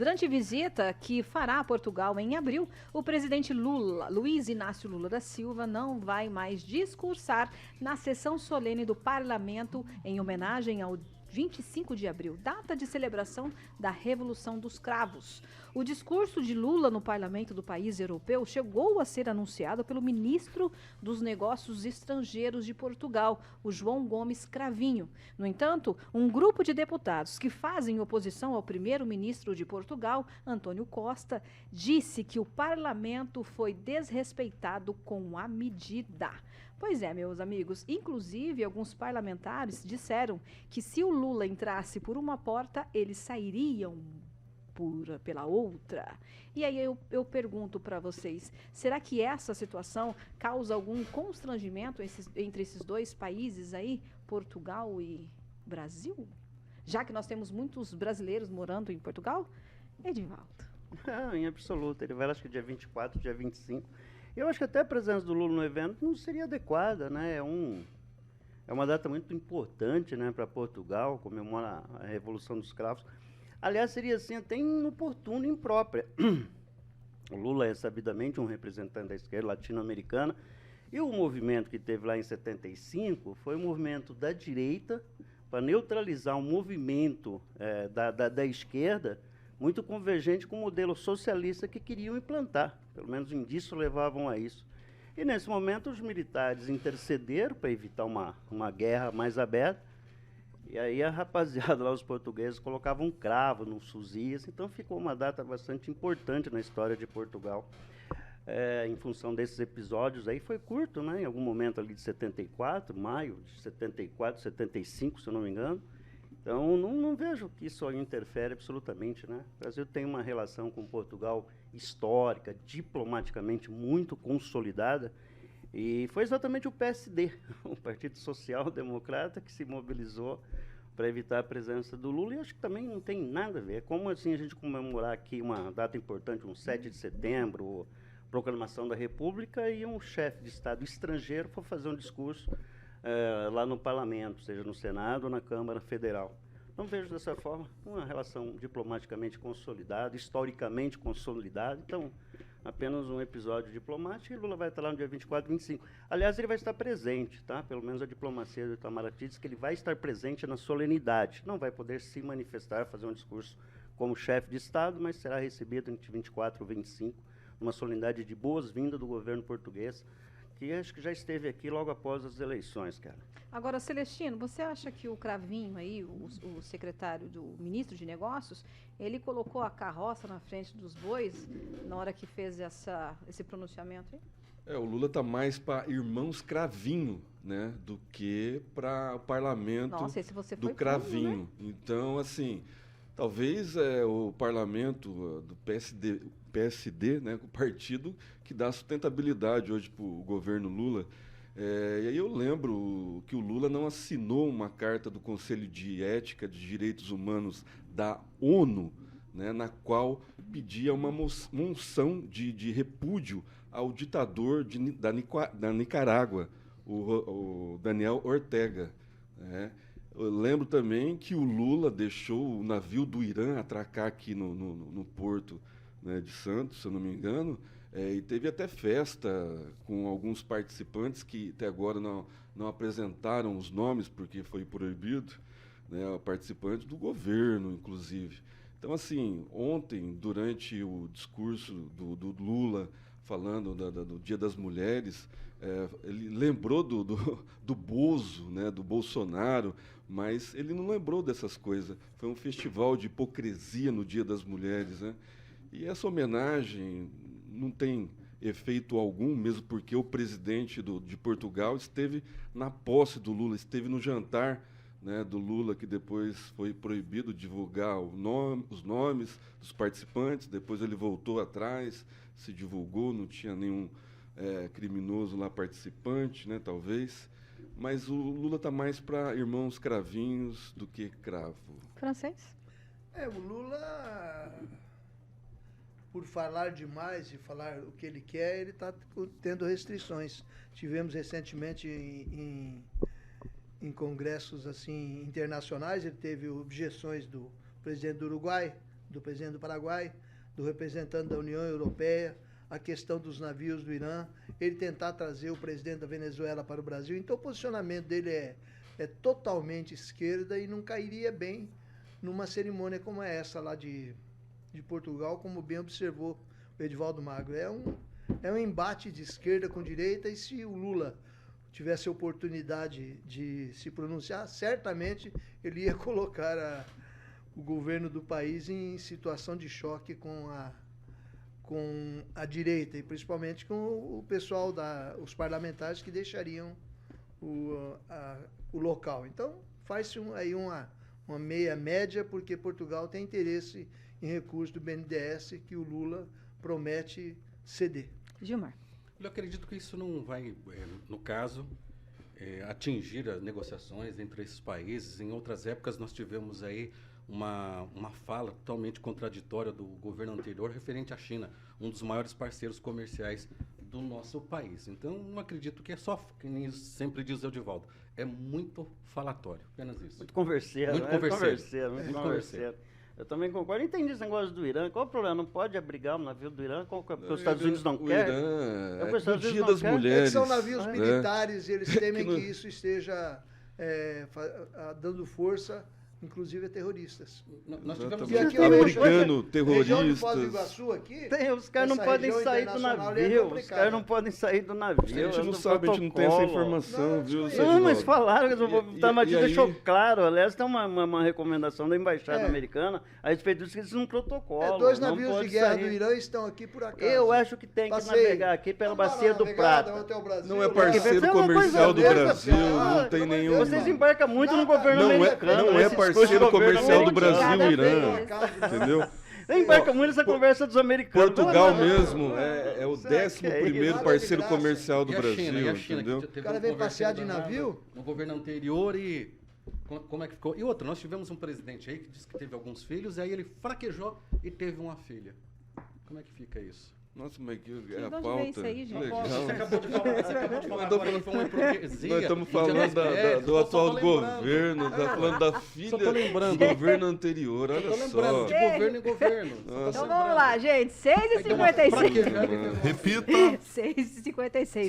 Durante visita que fará a Portugal em abril, o presidente Luiz Inácio Lula da Silva, não vai mais discursar na sessão solene do Parlamento em homenagem ao 25 de abril, data de celebração da Revolução dos Cravos. O discurso de Lula no parlamento do país europeu chegou a ser anunciado pelo ministro dos Negócios Estrangeiros de Portugal, o João Gomes Cravinho. No entanto, um grupo de deputados que fazem oposição ao primeiro-ministro de Portugal, António Costa, disse que o parlamento foi desrespeitado com a medida. Pois é, meus amigos, inclusive alguns parlamentares disseram que se o Lula entrasse por uma porta, eles sairiam pela outra. E aí eu pergunto para vocês, será que essa situação causa algum constrangimento entre esses dois países aí, Portugal e Brasil? Já que nós temos muitos brasileiros morando em Portugal? Edivaldo. Em absoluto. Ele vai, acho que dia 24, dia 25. Eu acho que até a presença do Lula no evento não seria adequada, né? É uma data muito importante, né, para Portugal, comemora a Revolução dos Cravos. Aliás, seria assim até inoportuno e imprópria. O Lula é sabidamente um representante da esquerda latino-americana, e o movimento que teve lá em 75 foi um movimento da direita para neutralizar um movimento da esquerda muito convergente com o modelo socialista que queriam implantar. Pelo menos indícios levavam a isso. E nesse momento os militares intercederam para evitar uma guerra mais aberta. E aí a rapaziada lá, os portugueses, colocavam um cravo nos fuzis. Então ficou uma data bastante importante na história de Portugal. Em função desses episódios aí, foi curto, né? Em algum momento ali de 74, maio de 74, 75, se eu não me engano. Então, não vejo que isso interfere absolutamente, né? O Brasil tem uma relação com Portugal histórica, diplomaticamente muito consolidada, e foi exatamente o PSD, o Partido Social Democrata, que se mobilizou para evitar a presença do Lula, e acho que também não tem nada a ver. É como assim a gente comemorar aqui uma data importante, um 7 de setembro, proclamação da República, e um chefe de Estado estrangeiro for fazer um discurso lá no Parlamento, seja no Senado ou na Câmara Federal. Não vejo dessa forma uma relação diplomaticamente consolidada, historicamente consolidada. Então, apenas um episódio diplomático, e Lula vai estar lá no dia 24 e 25. Aliás, ele vai estar presente, tá? Pelo menos a diplomacia do Itamaraty diz que ele vai estar presente na solenidade. Não vai poder se manifestar, fazer um discurso como chefe de Estado, mas será recebido entre 24 e 25, numa solenidade de boas-vindas do governo português, que acho que já esteve aqui logo após as eleições, cara. Agora, Celestino, você acha que o Cravinho aí, o secretário do ministro de Negócios, ele colocou a carroça na frente dos bois na hora que fez esse pronunciamento aí? O Lula tá mais para irmãos Cravinho, né, do que para o parlamento. Nossa, esse você do foi Cravinho. fundo, né? Então, assim, talvez o parlamento do PSD, né, o partido que dá sustentabilidade hoje para o governo Lula. E aí eu lembro que o Lula não assinou uma carta do Conselho de Ética de Direitos Humanos da ONU, né, na qual pedia uma moção de repúdio ao ditador da Nicarágua, o Daniel Ortega, né. Eu lembro também que o Lula deixou o navio do Irã atracar aqui no porto, né, de Santos, se eu não me engano, e teve até festa com alguns participantes que até agora não apresentaram os nomes, porque foi proibido, né, participantes do governo, inclusive. Então, assim, ontem, durante o discurso do Lula, falando do Dia das Mulheres, ele lembrou do Bozo, né, do Bolsonaro, mas ele não lembrou dessas coisas. Foi um festival de hipocrisia no Dia das Mulheres, né? E essa homenagem não tem efeito algum, mesmo porque o presidente de Portugal esteve na posse do Lula, esteve no jantar, né, do Lula, que depois foi proibido divulgar os nomes dos participantes, depois ele voltou atrás, se divulgou, não tinha nenhum criminoso lá participante, né, talvez. Mas o Lula está mais para irmãos cravinhos do que cravo. Francês? O Lula, por falar demais e falar o que ele quer, ele está tendo restrições. Tivemos recentemente em congressos assim internacionais, ele teve objeções do presidente do Uruguai, do presidente do Paraguai, do representante da União Europeia, a questão dos navios do Irã, ele tentar trazer o presidente da Venezuela para o Brasil. Então o posicionamento dele é totalmente esquerda e não cairia bem numa cerimônia como essa lá de Portugal, como bem observou o Edivaldo Magro. É um embate de esquerda com direita, e se o Lula tivesse a oportunidade de se pronunciar, certamente ele ia colocar o governo do país em situação de choque com a direita, e principalmente com o pessoal, os parlamentares que deixariam o local. Então, faz-se aí uma meia-média, porque Portugal tem interesse em recursos do BNDES que o Lula promete ceder. Gilmar. Eu acredito que isso não vai, no caso, atingir as negociações entre esses países. Em outras épocas nós tivemos aí uma fala totalmente contraditória do governo anterior referente à China, um dos maiores parceiros comerciais do nosso país. Então, não acredito que é só, que nem sempre diz o Edivaldo, é muito falatório, apenas isso. Muito converseiro. Muito converseiro. Muito converseiro. Eu também concordo. Entendi esse negócio do Irã. Qual o problema? Não pode abrigar um navio do Irã? Porque os Estados Unidos não querem? O Irã porque os Estados Dia Unidos das não querem. Mulheres. São navios né? militares, e eles temem que isso esteja dando força, inclusive a terroristas. Nós tivemos E aqui Exatamente. eu Abrigando Região de Foz do terroristas. Iguaçu aqui, Os caras não essa podem região sair do internacional ali é navio. Os complicada. caras não podem sair do navio. A gente é não do sabe, a gente não tem essa protocolo. informação, Não, viu? não, Não, Edivaldo? mas falaram, o Itamaraty deixou aí- claro. Aliás, tem uma recomendação da Embaixada É. Americana a respeito disso, que isso é um protocolo. dois não navios pode de guerra sair. do Irã estão aqui por acaso. Eu acho que tem que Passeio. navegar aqui pela Vamos dar Bacia uma do navegada Prata. até o Brasil, Não é né? parceiro Isso é uma comercial do coisa dessa, Brasil, cara. não tem Pelo amor de nenhum. Deus. Vocês embarcam muito no governo Não é- americano. não é esse parceiro discurso do governo comercial do americano. Brasil, Cada Irã. vez. Entendeu? Embarca muito nessa conversa dos americanos. Portugal Não, não, não. mesmo é o Será que é 11º isso? parceiro Nada de comercial do E a Brasil, China, que entendeu? teve O cara um vem converseiro passear de danado navio? no governo anterior e como é que ficou? E outra, nós tivemos um presidente aí que disse que teve alguns filhos, e aí ele fraquejou e teve uma filha. Como é que fica isso? Nossa, mas que De é a onde vem pauta. isso aí, Que gente? legal. Você acabou de falar agora que foi uma hipocrisia. Nós estamos no Dia falando das Mulheres, do só atual tô lembrando. governo, tá falando da filha Só tô lembrando. do governo anterior, Tô olha lembrando só. de governo em governo. Nossa. Então vamos lá, gente. 6h56. Fraquejada e teve uma- Repita. 6h56.